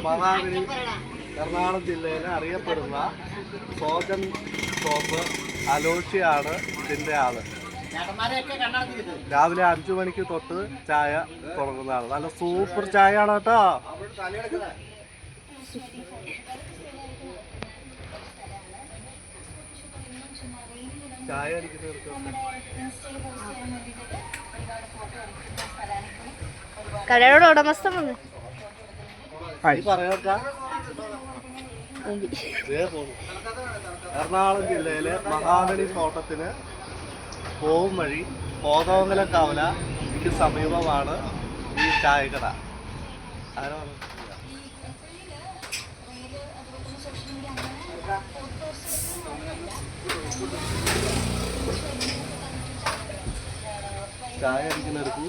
മഹാബലി എറണാകുളം ജില്ലയിൽ അറിയപ്പെടുന്ന സോജൻ ഷോപ്പ് അലോഷിയാണ് ഇതിൻ്റെ ആള്. രാവിലെ 5 മണിക്ക് തൊട്ട് ചായ തുടങ്ങുന്നതാണ്. നല്ല സൂപ്പർ ചായ ആണ് കേട്ടോ. ചായ അടിക്കുന്നവർക്ക് കടയുടെ ഉടമസ്ഥൻ വന്ന് എറണാകുളം ജില്ലയിലെ മഹാബലി തോട്ടത്തിന് പോകും വഴി കോതമംഗലം കവലയ്ക്ക് സമീപമാണ് ഈ ചായക്കട. ആരാണ് ചായ അടിക്കുന്നെടുക്കൂ.